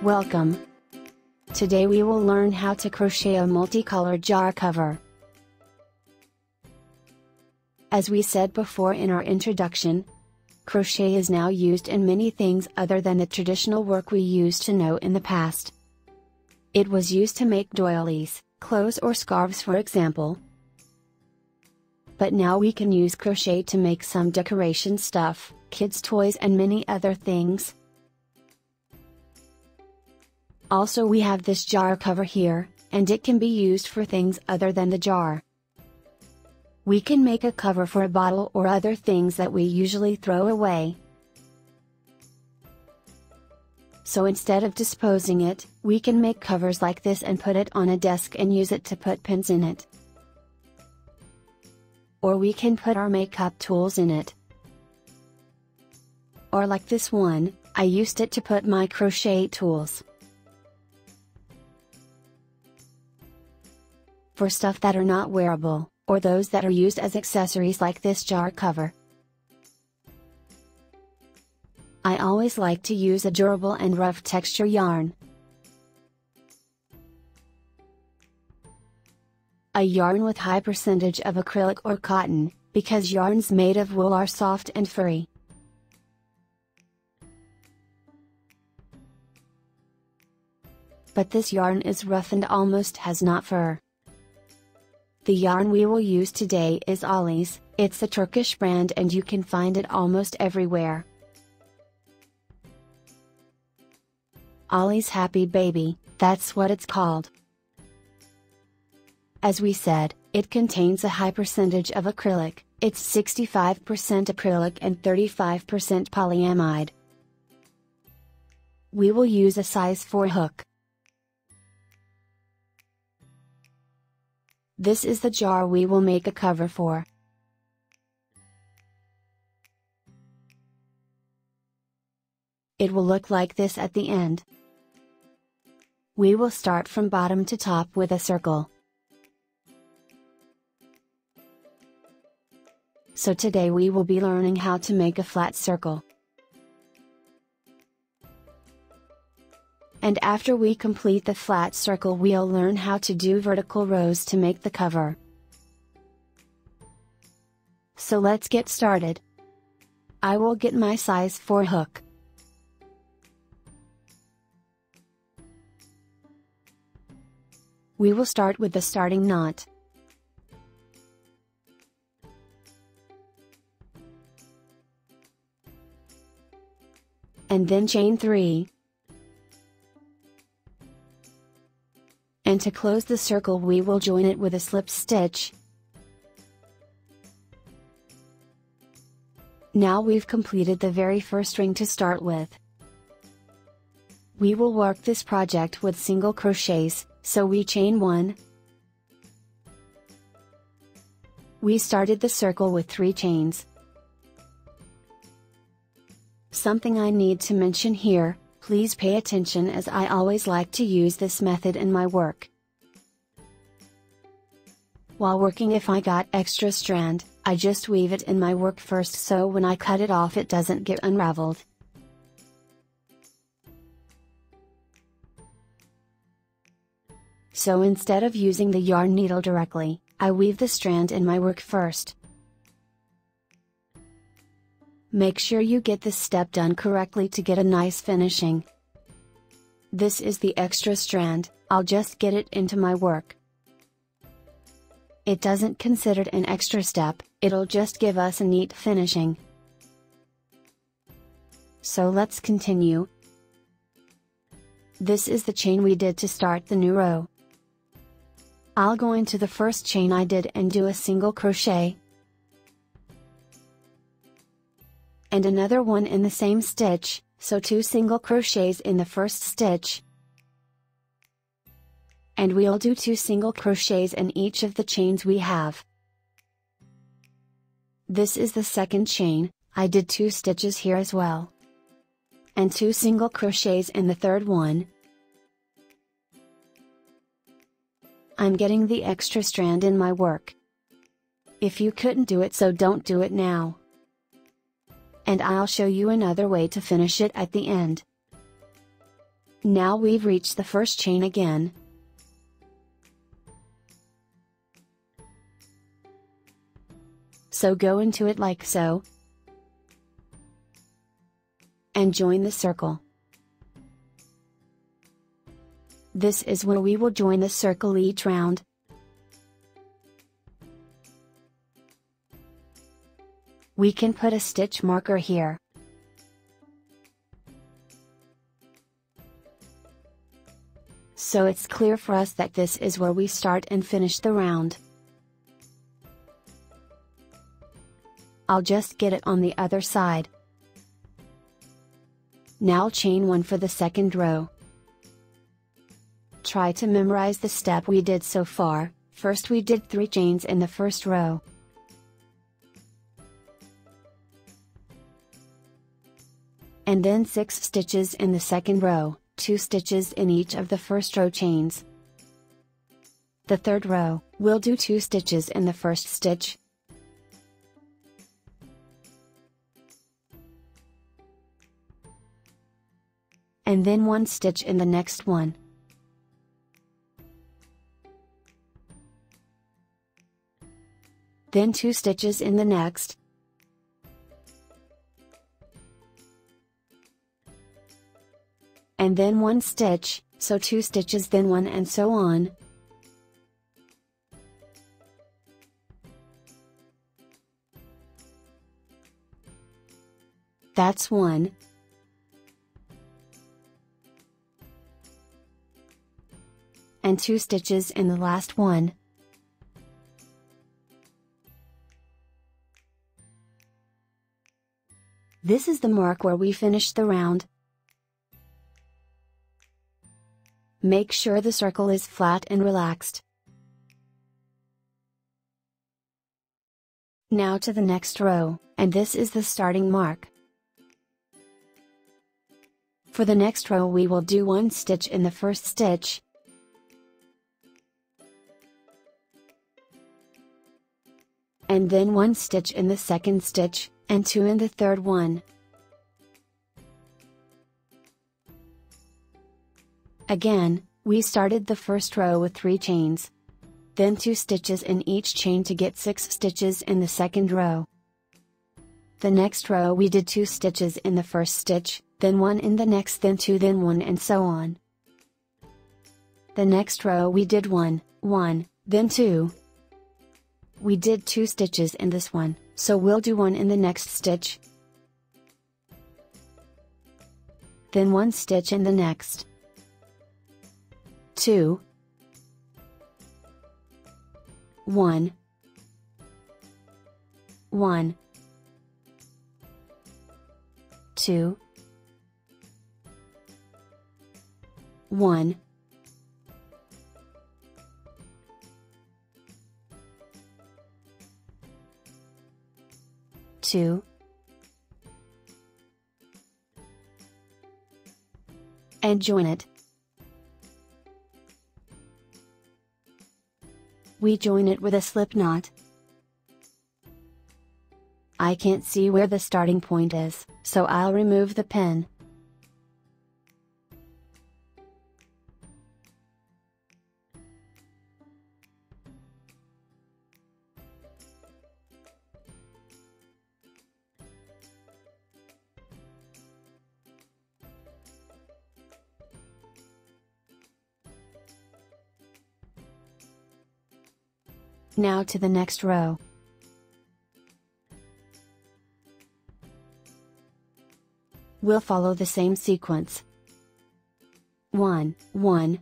Welcome! Today we will learn how to crochet a multicolored jar cover. As we said before in our introduction, crochet is now used in many things other than the traditional work we used to know in the past. It was used to make doilies, clothes or scarves for example. But now we can use crochet to make some decoration stuff, kids' toys and many other things. Also we have this jar cover here, and it can be used for things other than the jar. We can make a cover for a bottle or other things that we usually throw away. So instead of disposing it, we can make covers like this and put it on a desk and use it to put pins in it. Or we can put our makeup tools in it. Or like this one, I used it to put my crochet tools. For stuff that are not wearable, or those that are used as accessories like this jar cover. I always like to use a durable and rough texture yarn. A yarn with high percentage of acrylic or cotton, because yarns made of wool are soft and furry. But this yarn is rough and almost has not fur. The yarn we will use today is Ollie's. It's a Turkish brand and you can find it almost everywhere. Ollie's Happy Baby, that's what it's called. As we said, it contains a high percentage of acrylic, it's 65% acrylic and 35% polyamide. We will use a size 4 hook. This is the jar we will make a cover for. It will look like this at the end. We will start from bottom to top with a circle. So today we will be learning how to make a flat circle. And after we complete the flat circle we'll learn how to do vertical rows to make the cover. So let's get started. I will get my size 4 hook. We will start with the starting knot. And then chain 3. And to close the circle we will join it with a slip stitch. Now we've completed the very first ring to start with. We will work this project with single crochets, so we chain 1. We started the circle with 3 chains. Something I need to mention here, please pay attention as I always like to use this method in my work. While working, if I got extra strand, I just weave it in my work first so when I cut it off it doesn't get unraveled. So instead of using the yarn needle directly, I weave the strand in my work first. Make sure you get this step done correctly to get a nice finishing. This is the extra strand, I'll just get it into my work. It doesn't consider an extra step, it'll just give us a neat finishing. So let's continue. This is the chain we did to start the new row. I'll go into the first chain I did and do a single crochet. And another one in the same stitch, so 2 single crochets in the first stitch. And we'll do 2 single crochets in each of the chains we have. This is the second chain, I did 2 stitches here as well. And 2 single crochets in the third one. I'm getting the extra strand in my work. If you couldn't do it, so don't do it now. And I'll show you another way to finish it at the end. Now we've reached the first chain again. So go into it like so, and join the circle. This is where we will join the circle each round. We can put a stitch marker here. So it's clear for us that this is where we start and finish the round. I'll just get it on the other side. Now chain 1 for the second row. Try to memorize the step we did so far. First we did 3 chains in the first row. And then 6 stitches in the second row, 2 stitches in each of the first row chains. The third row, we'll do 2 stitches in the first stitch. And then 1 stitch in the next one. Then 2 stitches in the next. And then 1 stitch, so 2 stitches then 1 and so on. That's 1. And 2 stitches in the last one. This is the mark where we finish the round. Make sure the circle is flat and relaxed. Now to the next row, and this is the starting mark. For the next row we will do 1 stitch in the first stitch. And then 1 stitch in the second stitch, and 2 in the third one. Again, we started the first row with 3 chains. Then 2 stitches in each chain to get 6 stitches in the second row. The next row we did 2 stitches in the first stitch, then 1 in the next, then 2, then 1, and so on. The next row we did 1, 1, then 2. We did 2 stitches in this one, so we'll do 1 in the next stitch. Then 1 stitch in the next. 2, 1, 1, 2, 1, 2, and join it. We join it with a slip knot. I can't see where the starting point is, so I'll remove the pin. Now to the next row. We'll follow the same sequence. 1, 1,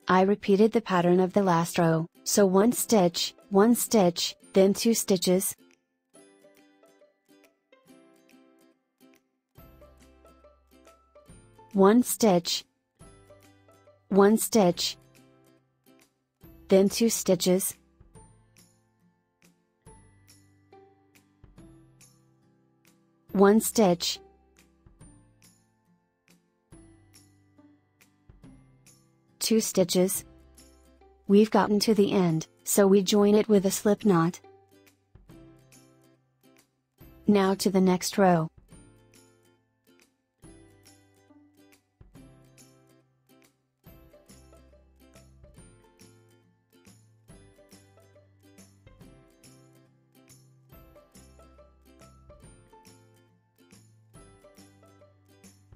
I repeated the pattern of the last row, so 1 stitch, then 2 stitches. One stitch, 1 stitch, then 2 stitches. 1 stitch, 2 stitches. We've gotten to the end, so we join it with a slip knot. Now to the next row.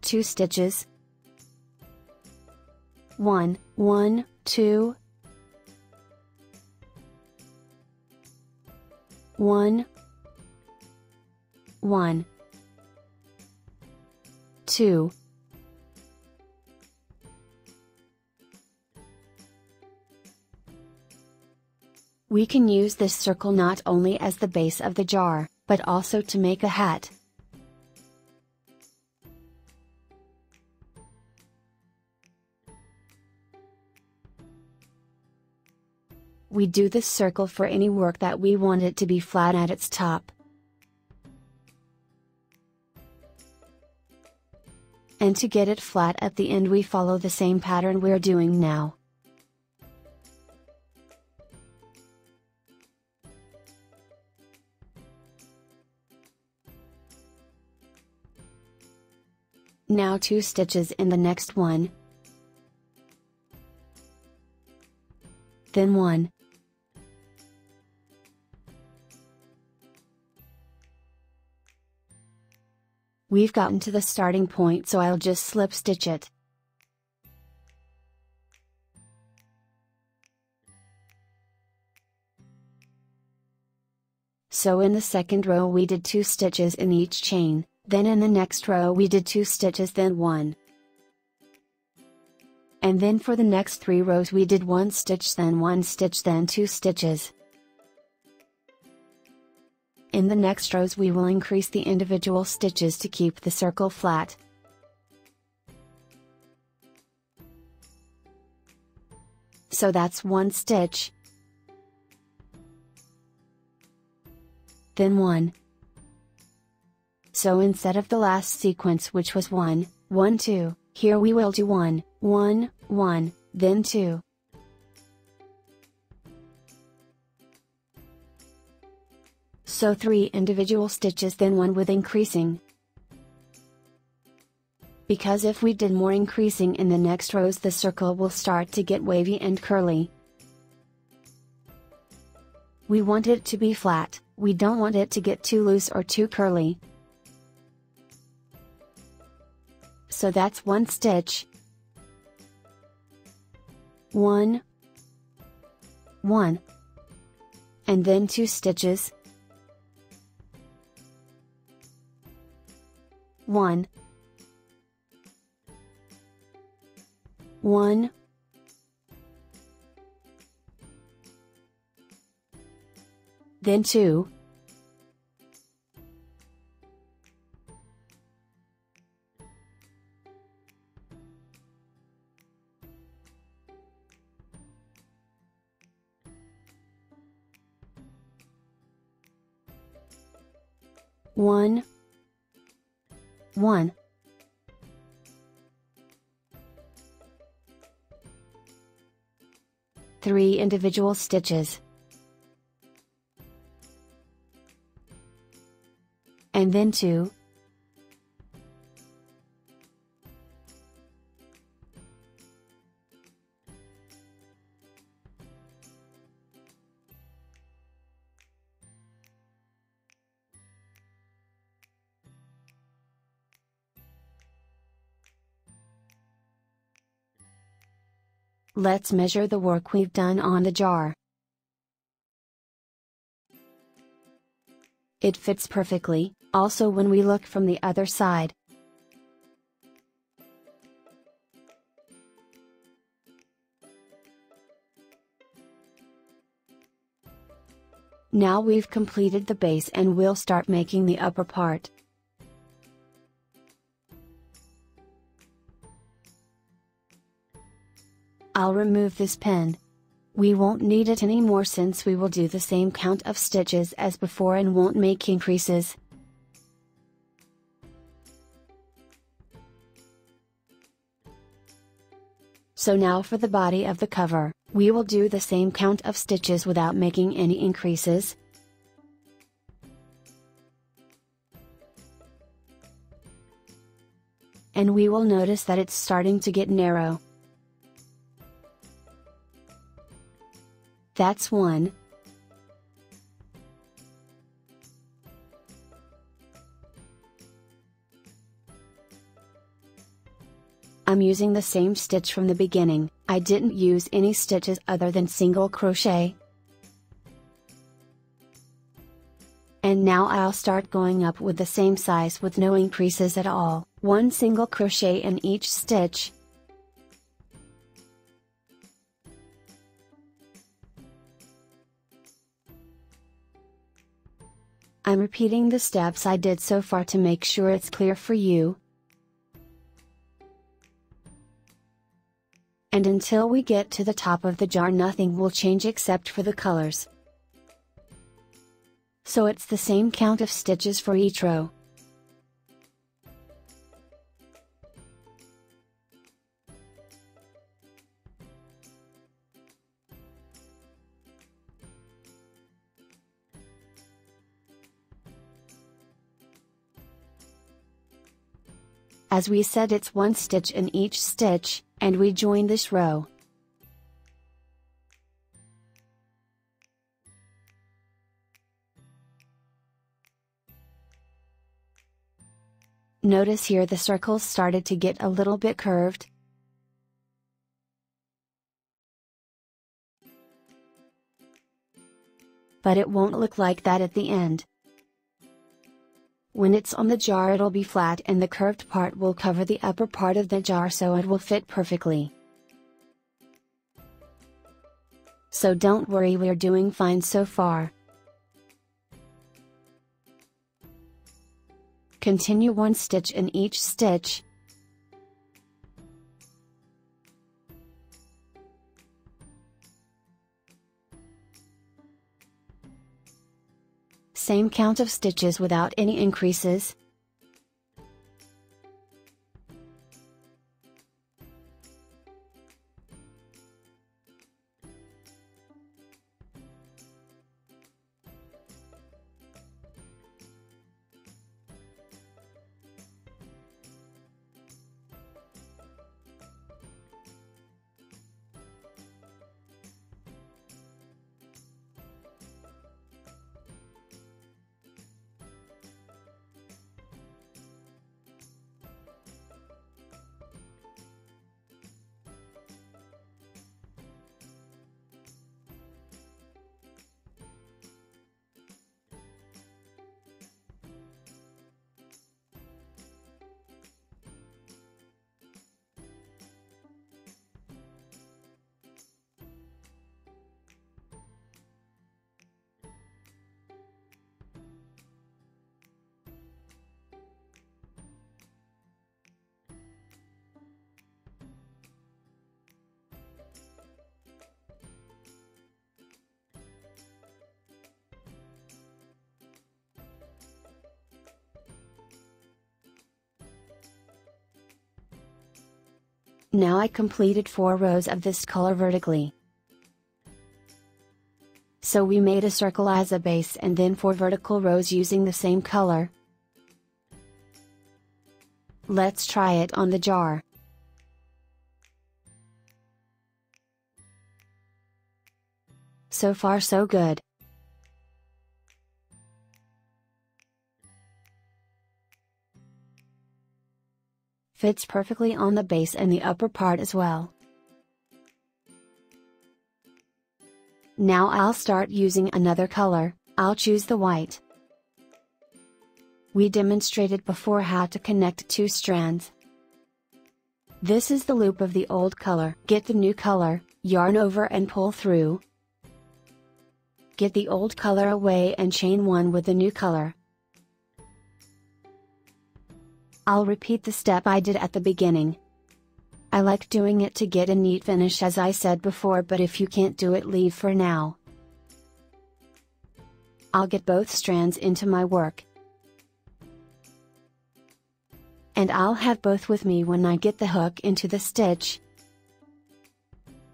Two stitches. 1, 1, 2, 1, 1, 2, we can use this circle not only as the base of the jar, but also to make a hat. We do this circle for any work that we want it to be flat at its top. And to get it flat at the end we follow the same pattern we're doing now. Now 2 stitches in the next one. Then 1. We've gotten to the starting point, so I'll just slip stitch it. So in the second row we did 2 stitches in each chain, then in the next row we did 2 stitches then 1. And then for the next 3 rows we did 1 stitch then 1 stitch then 2 stitches. In the next rows we will increase the individual stitches to keep the circle flat. So that's 1 stitch, then 1. So instead of the last sequence which was 1, 1, 2, here we will do 1, 1, 1, then 2. So 3 individual stitches then 1 with increasing. Because if we did more increasing in the next rows the circle will start to get wavy and curly. We want it to be flat, we don't want it to get too loose or too curly. So that's 1 stitch, 1, 1, and then 2 stitches, 1, 1, then 2, one, 1, three individual stitches, and then 2, let's measure the work we've done on the jar. It fits perfectly, also when we look from the other side. Now we've completed the base and we'll start making the upper part. I'll remove this pin. We won't need it anymore since we will do the same count of stitches as before and won't make increases. So now for the body of the cover, we will do the same count of stitches without making any increases. And we will notice that it's starting to get narrow. That's one. I'm using the same stitch from the beginning. I didn't use any stitches other than single crochet. And now I'll start going up with the same size with no increases at all, one single crochet in each stitch. I'm repeating the steps I did so far to make sure it's clear for you. And until we get to the top of the jar, nothing will change except for the colors. So it's the same count of stitches for each row. As we said, it's one stitch in each stitch, and we join this row. Notice here the circles started to get a little bit curved. But it won't look like that at the end. When it's on the jar, it'll be flat and the curved part will cover the upper part of the jar, so it will fit perfectly. So don't worry, we're doing fine so far. Continue one stitch in each stitch. Same count of stitches without any increases. Now I completed 4 rows of this color vertically. So we made a circle as a base and then 4 vertical rows using the same color. Let's try it on the jar. So far so good. Fits perfectly on the base and the upper part as well. Now I'll start using another color. I'll choose the white. We demonstrated before how to connect 2 strands. This is the loop of the old color. Get the new color, yarn over and pull through. Get the old color away and chain 1 with the new color. I'll repeat the step I did at the beginning. I like doing it to get a neat finish, as I said before, but if you can't do it, leave for now. I'll get both strands into my work. And I'll have both with me when I get the hook into the stitch.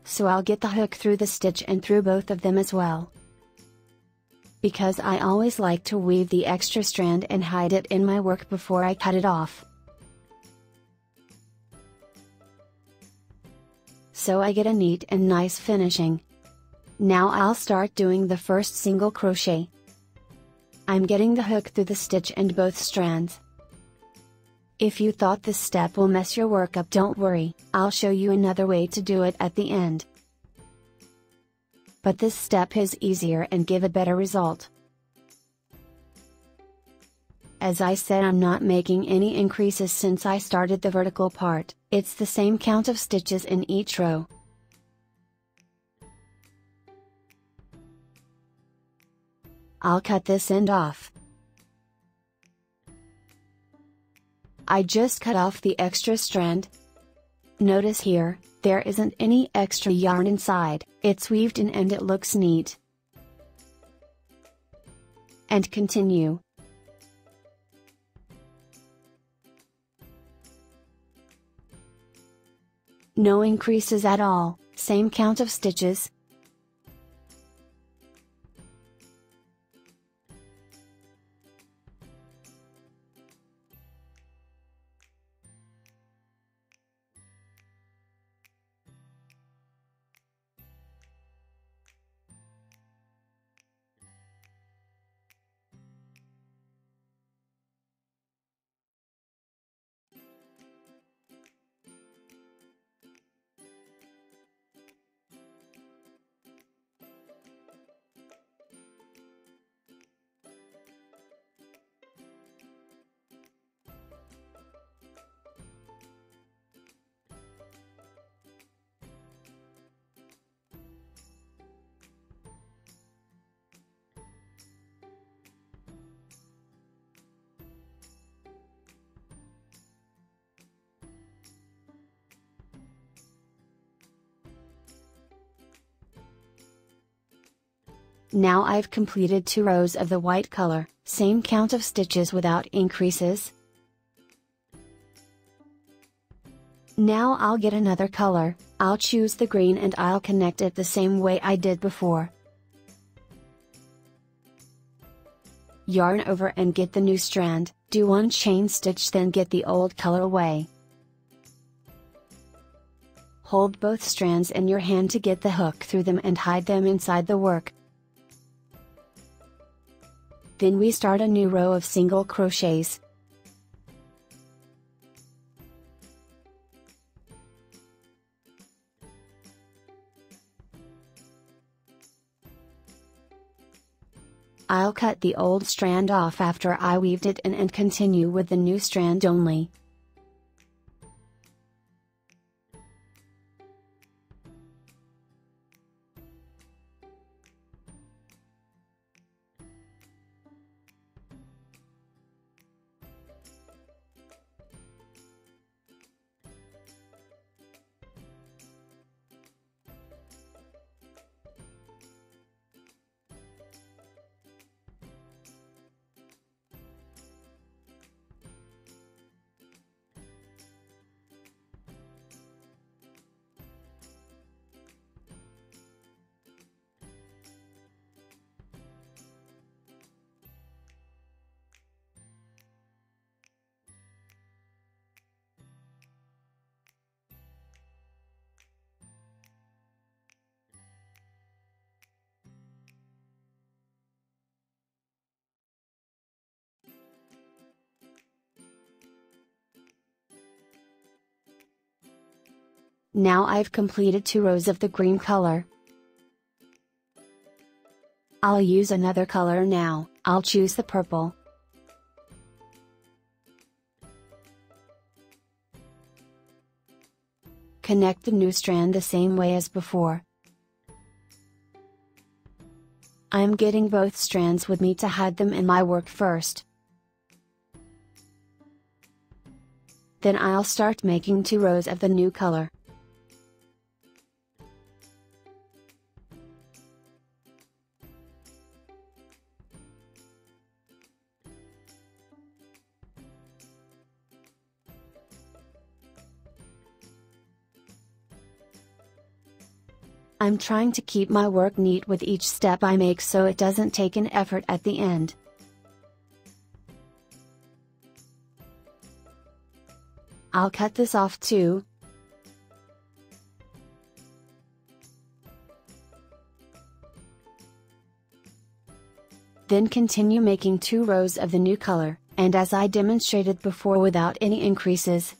so I'll get the hook through the stitch and through both of them as well. Because I always like to weave the extra strand and hide it in my work before I cut it off. So I get a neat and nice finishing. Now I'll start doing the first single crochet. I'm getting the hook through the stitch and both strands. If you thought this step will mess your work up, don't worry, I'll show you another way to do it at the end. But this step is easier and give a better result. As I said, I'm not making any increases since I started the vertical part, it's the same count of stitches in each row. I'll cut this end off. I just cut off the extra strand. Notice here, there isn't any extra yarn inside, it's weaved in and it looks neat. And continue. No increases at all, same count of stitches. Now I've completed 2 rows of the white color, same count of stitches without increases. Now I'll get another color, I'll choose the green and I'll connect it the same way I did before. Yarn over and get the new strand, do 1 chain stitch, then get the old color away. Hold both strands in your hand to get the hook through them and hide them inside the work. Then we start a new row of single crochets. I'll cut the old strand off after I weaved it in and continue with the new strand only. Now I've completed 2 rows of the green color. I'll use another color now, I'll choose the purple. Connect the new strand the same way as before. I'm getting both strands with me to hide them in my work first. Then I'll start making 2 rows of the new color. I'm trying to keep my work neat with each step I make so it doesn't take an effort at the end. I'll cut this off too. Then continue making 2 rows of the new color, and as I demonstrated before, without any increases.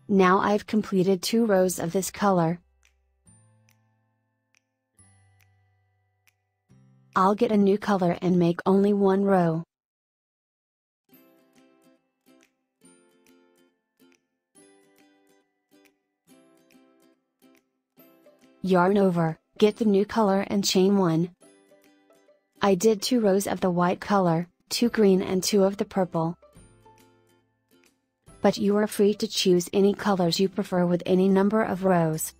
Now I've completed 2 rows of this color. I'll get a new color and make only 1 row. Yarn over, get the new color and chain 1. I did 2 rows of the white color, 2 green and 2 of the purple. But you are free to choose any colors you prefer with any number of rows.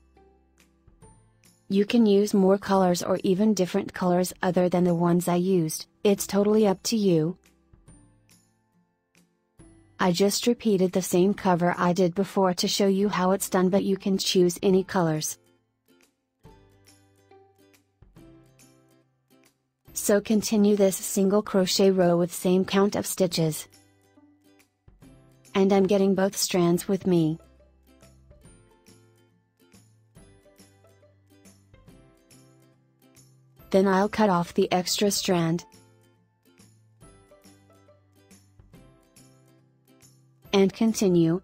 You can use more colors or even different colors other than the ones I used, it's totally up to you. I just repeated the same cover I did before to show you how it's done, but you can choose any colors. So continue this single crochet row with same count of stitches. And I'm getting both strands with me. Then I'll cut off the extra strand. And continue.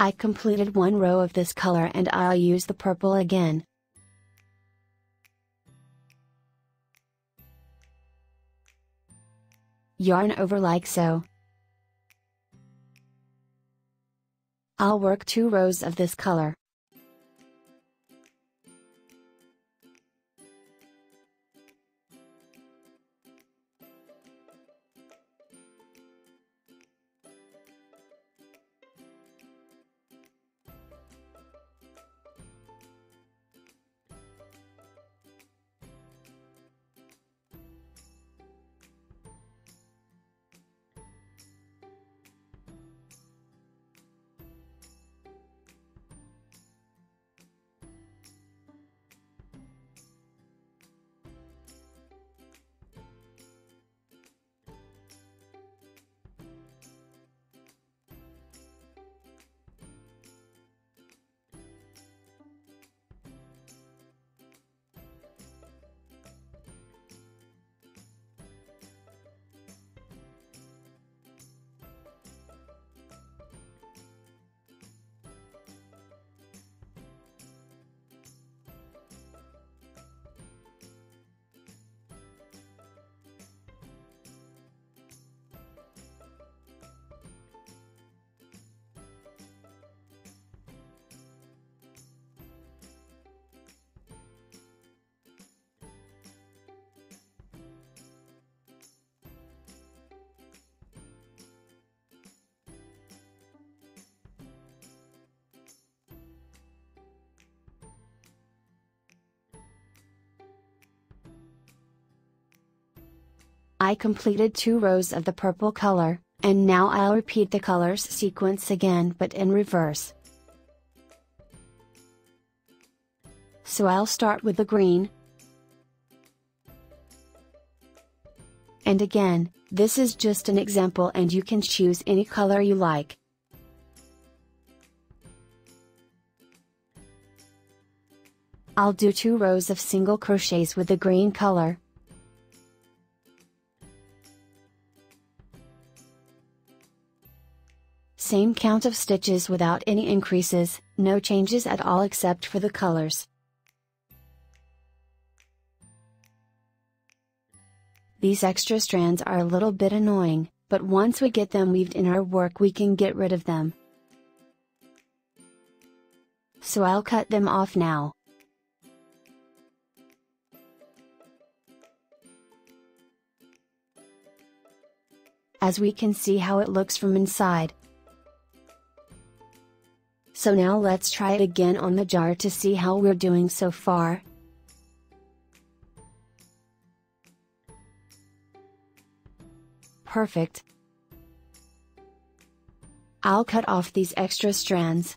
I completed 1 row of this color and I'll use the purple again. Yarn over like so. I'll work 2 rows of this color. I completed 2 rows of the purple color, and now I'll repeat the colors sequence again but in reverse. So I'll start with the green. And again, this is just an example and you can choose any color you like. I'll do 2 rows of single crochets with the green color. Same count of stitches without any increases, no changes at all except for the colors. These extra strands are a little bit annoying, but once we get them weaved in our work we can get rid of them. So I'll cut them off now. As we can see how it looks from inside. So now let's try it again on the jar to see how we're doing so far. Perfect. I'll cut off these extra strands.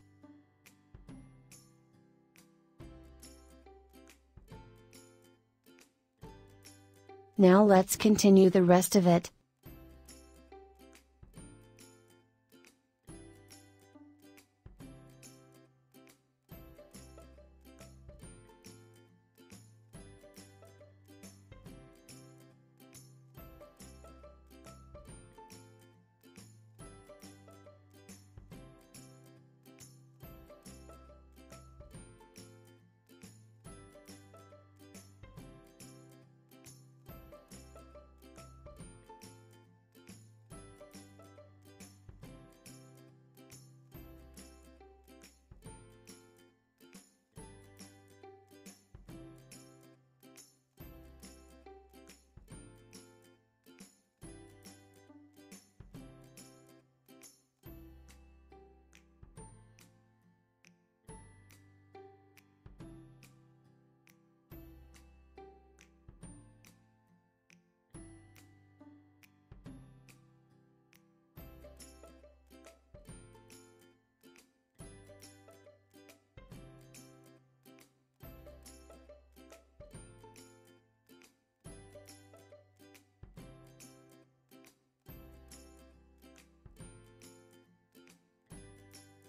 Now let's continue the rest of it.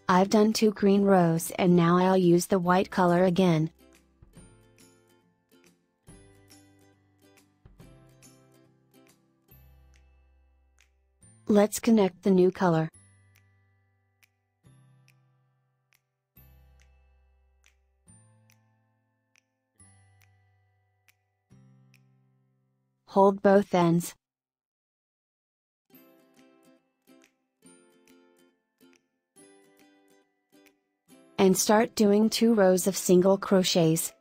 I've done 2 green rows and now I'll use the white color again. Let's connect the new color. Hold both ends. And start doing 2 rows of single crochets.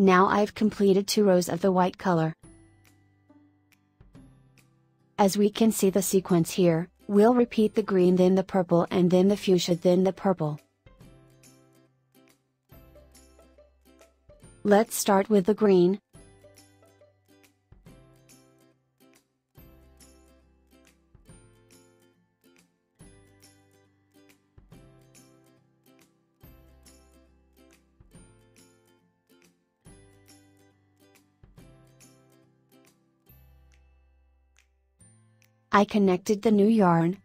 Now I've completed 2 rows of the white color. As we can see the sequence here, we'll repeat the green, then the purple, and then the fuchsia, then the purple. Let's start with the green. I connected the new yarn.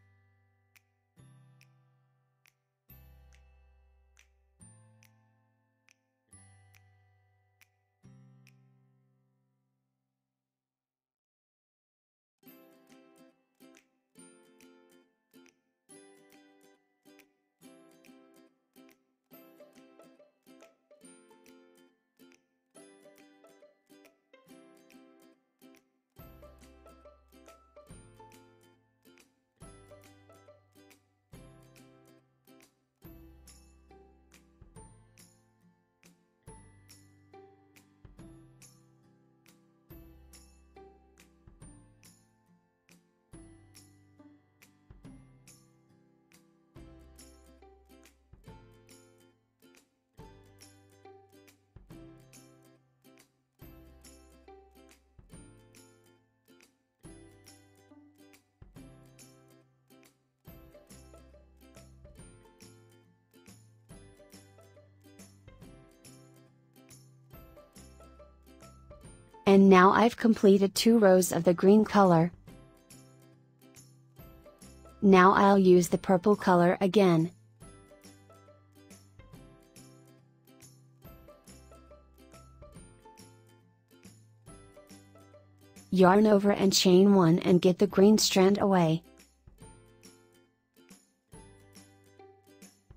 And now I've completed 2 rows of the green color. Now I'll use the purple color again. Yarn over and chain 1 and get the green strand away.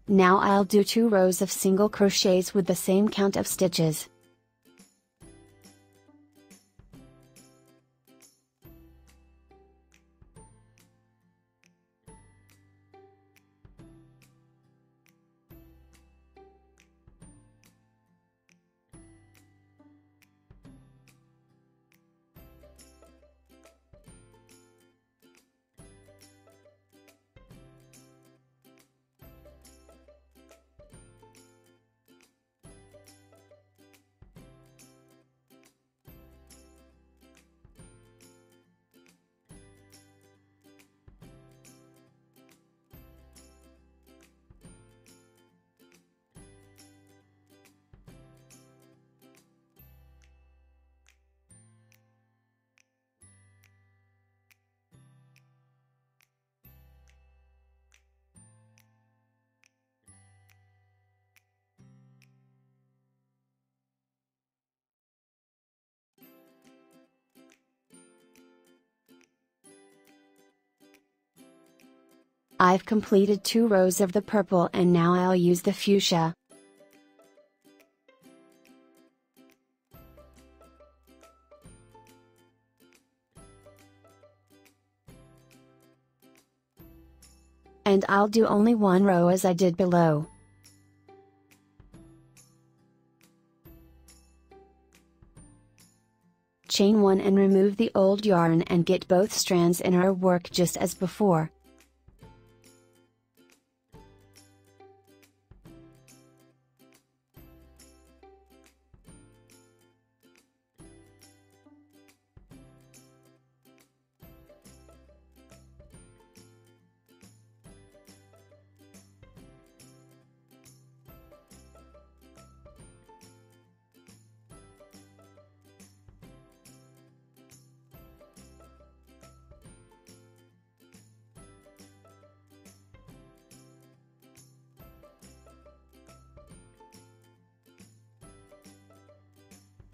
Now I'll do 2 rows of single crochets with the same count of stitches. I've completed 2 rows of the purple and now I'll use the fuchsia. And I'll do only 1 row as I did below. Chain 1 and remove the old yarn and get both strands in our work just as before.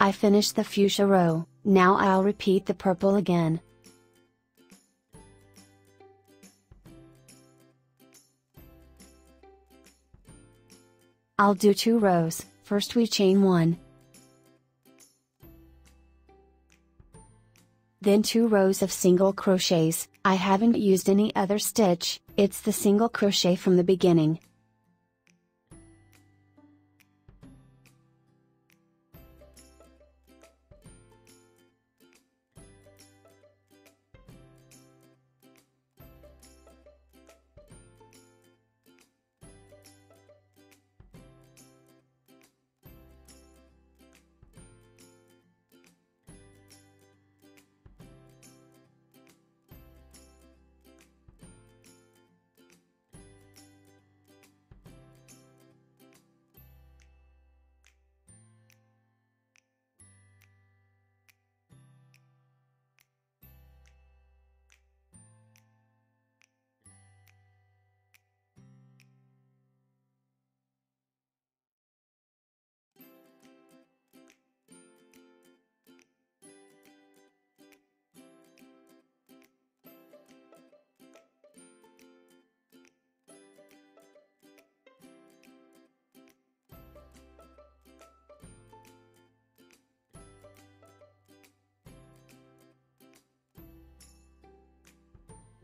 I finished the fuchsia row, now I'll repeat the purple again. I'll do 2 rows, first we chain 1. Then 2 rows of single crochets, I haven't used any other stitch, it's the single crochet from the beginning.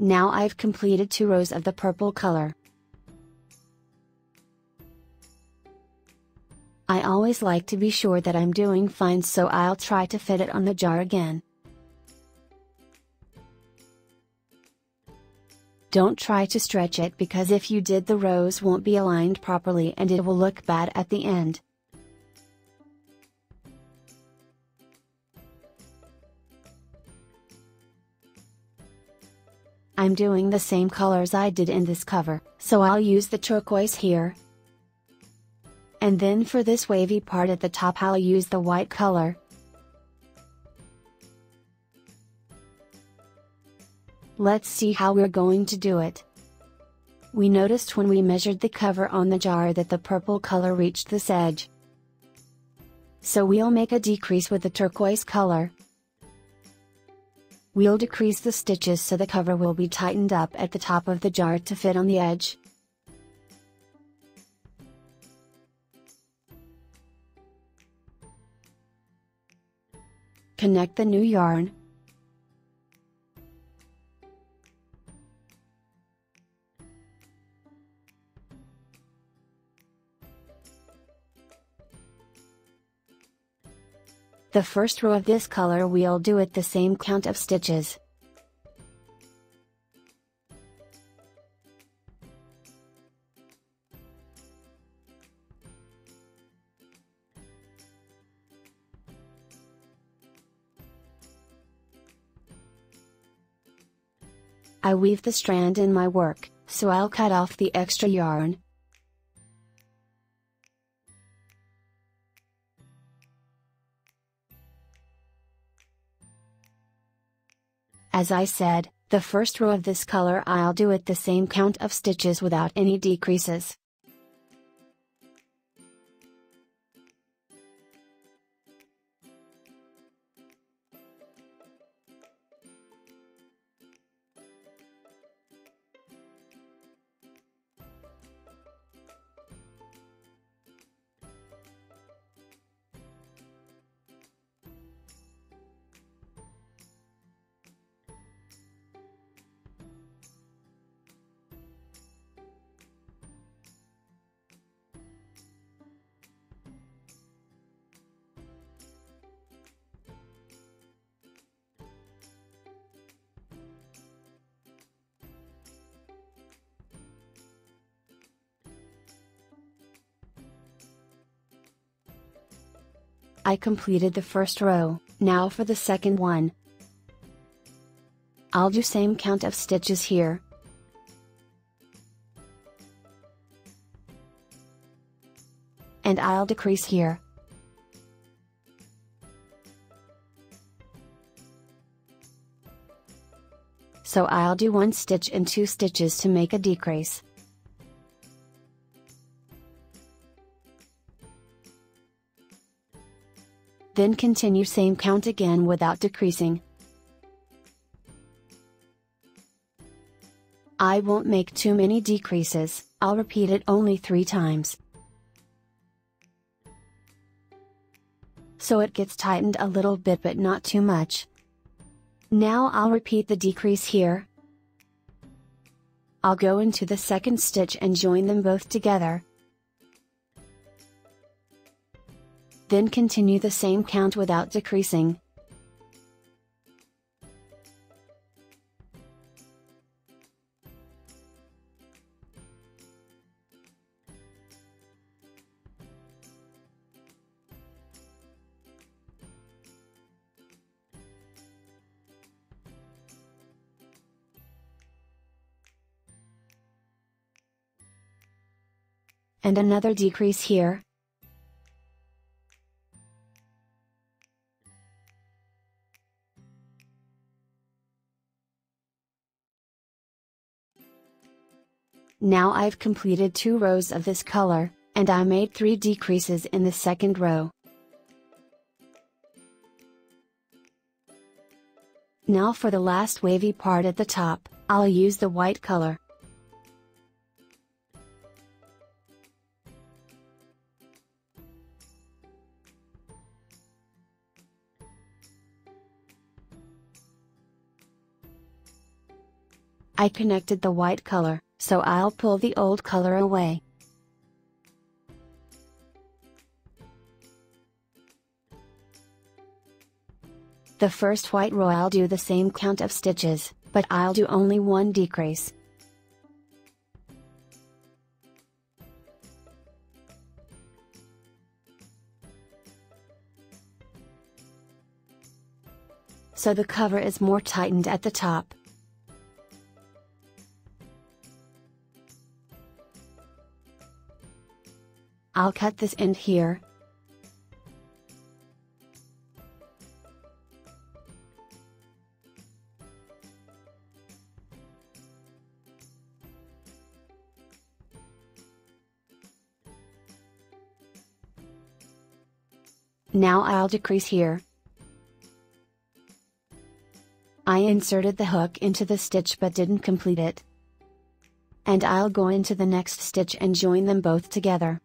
Now I've completed 2 rows of the purple color. I always like to be sure that I'm doing fine, so I'll try to fit it on the jar again. Don't try to stretch it, because if you did, the rows won't be aligned properly and it will look bad at the end. I'm doing the same colors I did in this cover, so I'll use the turquoise here. And then for this wavy part at the top, I'll use the white color. Let's see how we're going to do it. We noticed when we measured the cover on the jar that the purple color reached this edge. So we'll make a decrease with the turquoise color. We'll decrease the stitches so the cover will be tightened up at the top of the jar to fit on the edge. Connect the new yarn. The first row of this color we'll do it the same count of stitches. I weave the strand in my work, so I'll cut off the extra yarn. As I said, the first row of this color I'll do it the same count of stitches without any decreases. I completed the first row. Now for the second one. I'll do same count of stitches here. And I'll decrease here. So I'll do 1 stitch and 2 stitches to make a decrease. Then continue same count again without decreasing. I won't make too many decreases, I'll repeat it only 3 times. So it gets tightened a little bit but not too much. Now I'll repeat the decrease here. I'll go into the second stitch and join them both together. Then continue the same count without decreasing. And another decrease here. Now I've completed 2 rows of this color, and I made 3 decreases in the second row. Now for the last wavy part at the top, I'll use the white color. I connected the white color, so I'll pull the old color away. The first white row I'll do the same count of stitches, but I'll do only one decrease. So the cover is more tightened at the top. I'll cut this end here. Now I'll decrease here. I inserted the hook into the stitch but didn't complete it. And I'll go into the next stitch and join them both together.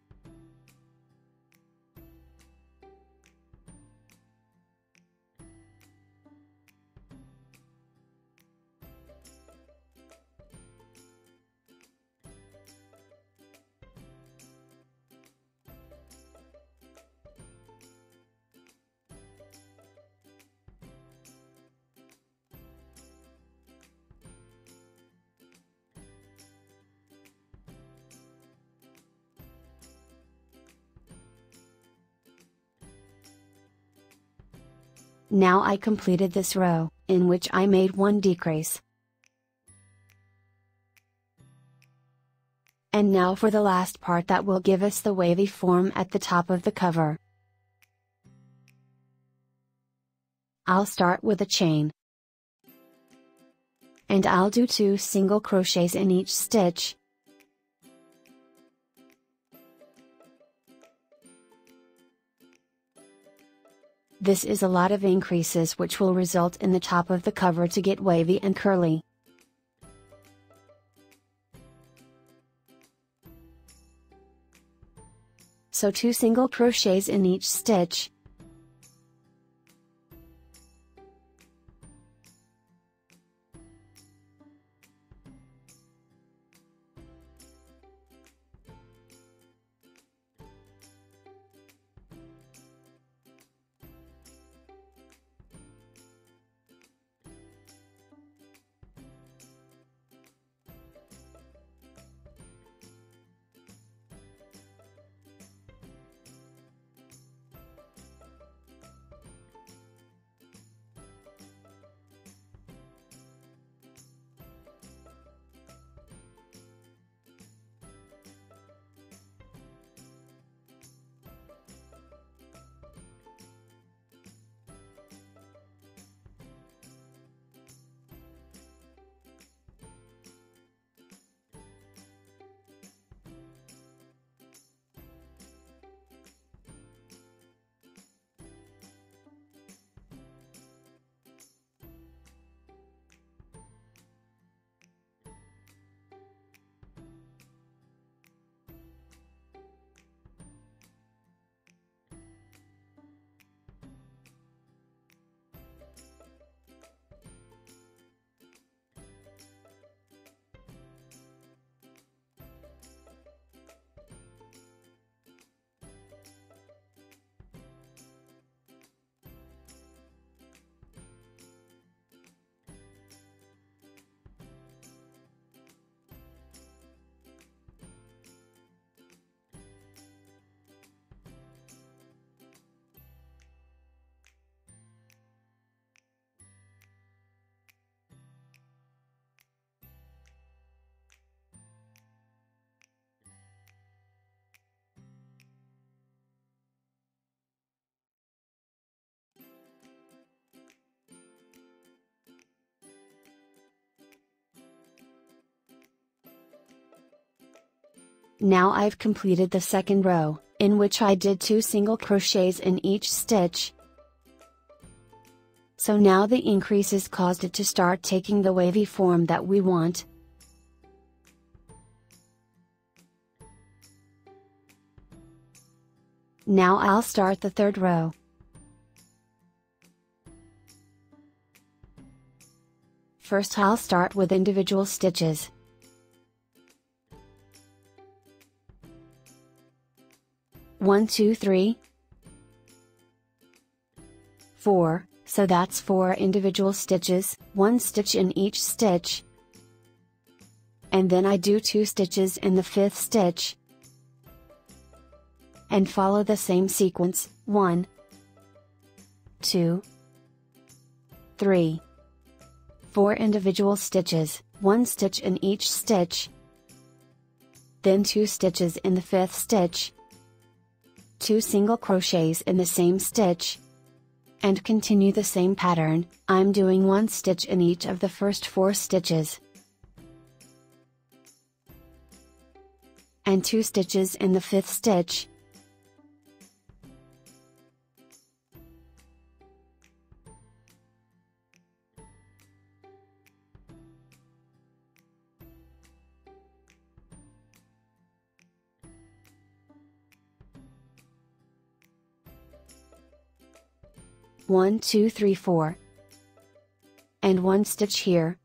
Now I completed this row, in which I made one decrease. And now for the last part that will give us the wavy form at the top of the cover. I'll start with a chain. And I'll do 2 single crochets in each stitch. This is a lot of increases which will result in the top of the cover to get wavy and curly. So 2 single crochets in each stitch. Now I've completed the second row, in which I did 2 single crochets in each stitch. So now the increases caused it to start taking the wavy form that we want. Now I'll start the third row. first I'll start with individual stitches. One, two, three, 4, so that's 4 individual stitches, 1 stitch in each stitch. And then I do 2 stitches in the 5th stitch. And follow the same sequence, 1, 2, 3, 4 individual stitches, 1 stitch in each stitch. Then 2 stitches in the 5th stitch. 2 single crochets in the same stitch. And continue the same pattern. I'm doing 1 stitch in each of the first 4 stitches. And 2 stitches in the 5th stitch. One, two, three, 4. And 1 stitch here.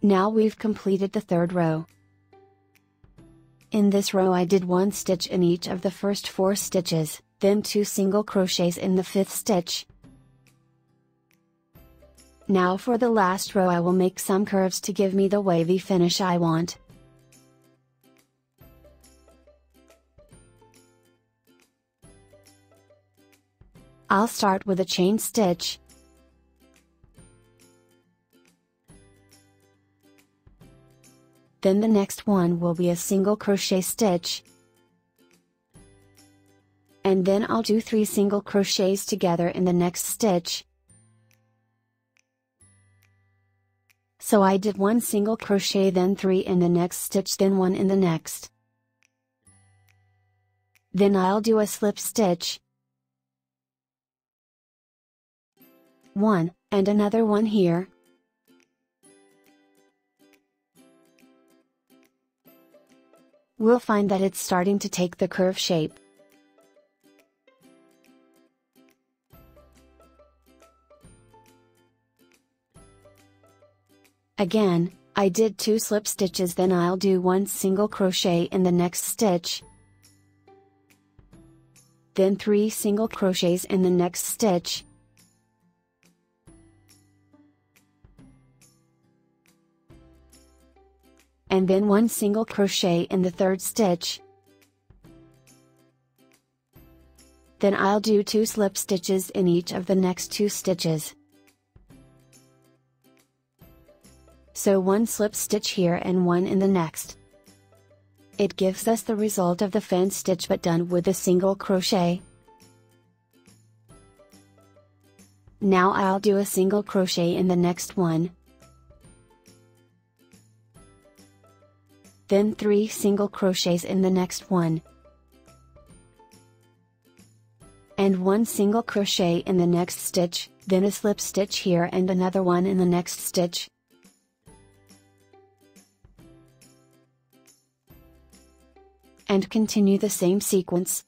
Now we've completed the 3rd row. In this row I did 1 stitch in each of the first 4 stitches, then 2 single crochets in the 5th stitch. Now for the last row I will make some curves to give me the wavy finish I want. I'll start with a chain stitch. Then the next one will be a single crochet stitch. And then I'll do 3 single crochets together in the next stitch. So I did 1 single crochet, then 3 in the next stitch, then 1 in the next. Then I'll do a slip stitch. 1, and another one here. We'll find that it's starting to take the curve shape. Again, I did 2 slip stitches, then I'll do 1 single crochet in the next stitch. Then 3 single crochets in the next stitch. And then 1 single crochet in the 3rd stitch. Then I'll do 2 slip stitches in each of the next 2 stitches. So 1 slip stitch here and 1 in the next. It gives us the result of the fan stitch but done with a single crochet. Now I'll do a single crochet in the next one. Then 3 single crochets in the next one. And 1 single crochet in the next stitch, then a slip stitch here and another one in the next stitch. And continue the same sequence.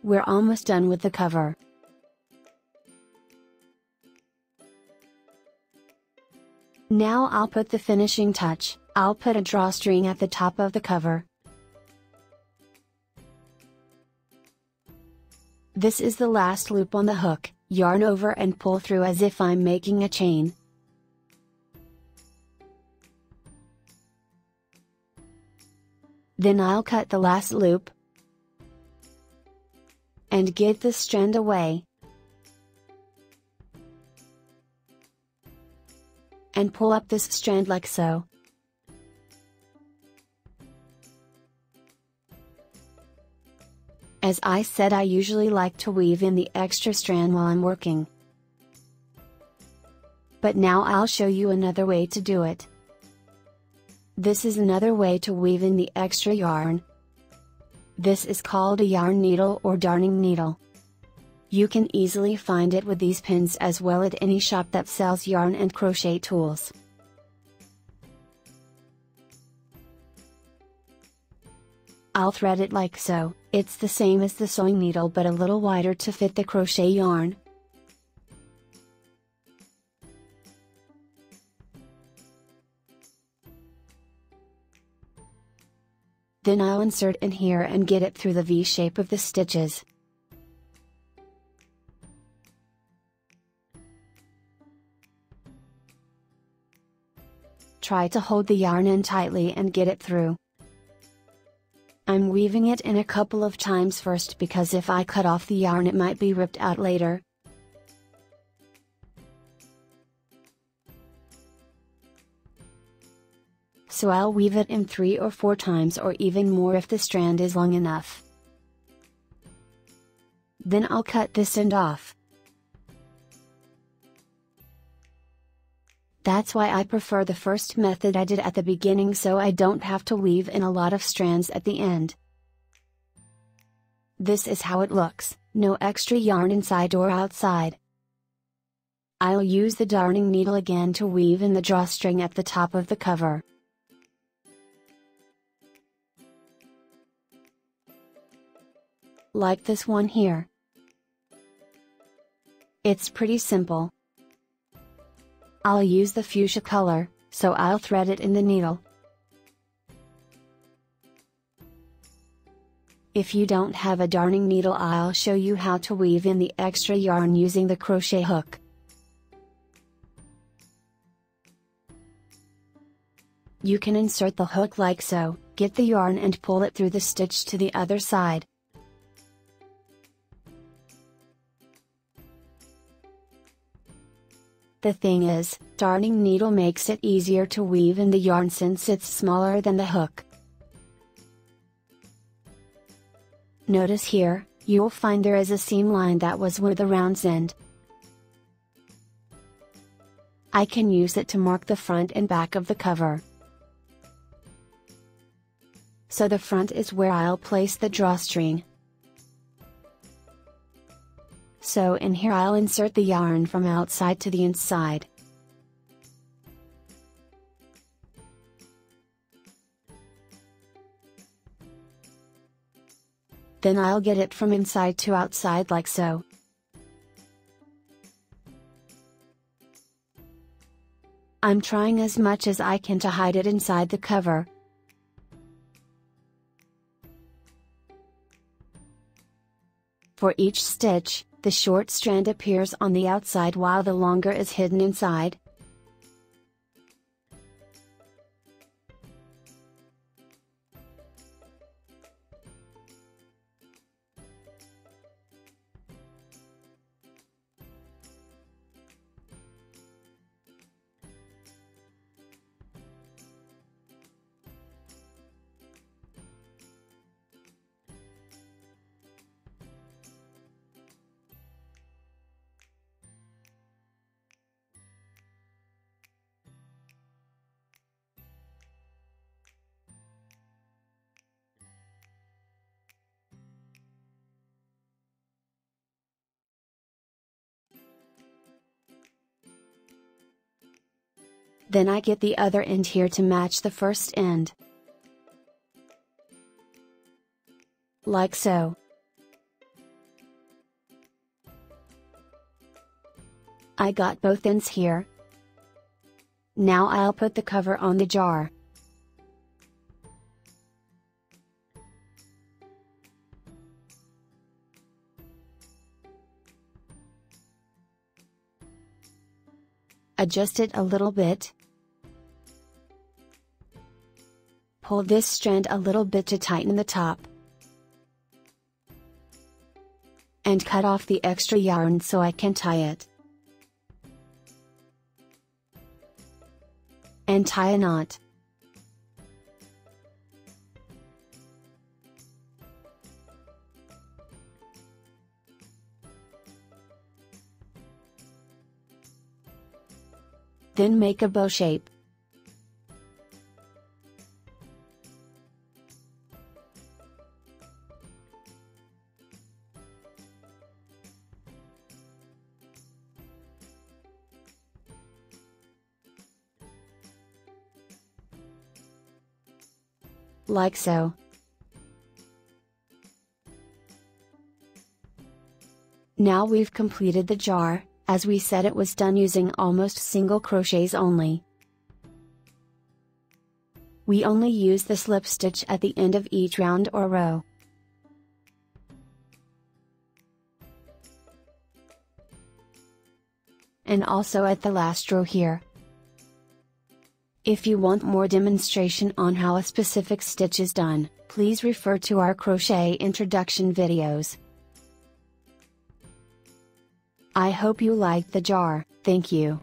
We're almost done with the cover. Now I'll put the finishing touch. I'll put a drawstring at the top of the cover. This is the last loop on the hook. Yarn over and pull through as if I'm making a chain. Then I'll cut the last loop and get the strand away, and pull up this strand like so. As I said, I usually like to weave in the extra strand while I'm working. But now I'll show you another way to do it. This is another way to weave in the extra yarn. This is called a yarn needle or darning needle. You can easily find it with these pins as well at any shop that sells yarn and crochet tools. I'll thread it like so. It's the same as the sewing needle but a little wider to fit the crochet yarn. Then I'll insert in here and get it through the V shape of the stitches. Try to hold the yarn in tightly and get it through. I'm weaving it in a couple of times first because if I cut off the yarn it might be ripped out later. So I'll weave it in 3 or 4 times or even more if the strand is long enough. Then I'll cut this end off. That's why I prefer the first method I did at the beginning, so I don't have to weave in a lot of strands at the end. This is how it looks, no extra yarn inside or outside. I'll use the darning needle again to weave in the drawstring at the top of the cover. Like this one here. It's pretty simple. I'll use the fuchsia color, so I'll thread it in the needle. If you don't have a darning needle, I'll show you how to weave in the extra yarn using the crochet hook. You can insert the hook like so, get the yarn and pull it through the stitch to the other side. The thing is, darning needle makes it easier to weave in the yarn since it's smaller than the hook. Notice here, you'll find there is a seam line that was where the rounds end. I can use it to mark the front and back of the cover. So the front is where I'll place the drawstring. So in here I'll insert the yarn from outside to the inside. Then I'll get it from inside to outside like so. I'm trying as much as I can to hide it inside the cover. For each stitch, the short strand appears on the outside while the longer is hidden inside. Then I get the other end here to match the first end. Like so. I got both ends here. Now I'll put the cover on the jar. Adjust it a little bit. Pull this strand a little bit to tighten the top. And cut off the extra yarn so I can tie it. And tie a knot. Then make a bow shape. Like so. Now we've completed the jar, as we said it was done using almost single crochets only. We only use the slip stitch at the end of each round or row. And also at the last row here. If you want more demonstration on how a specific stitch is done, please refer to our crochet introduction videos. I hope you liked the jar. Thank you.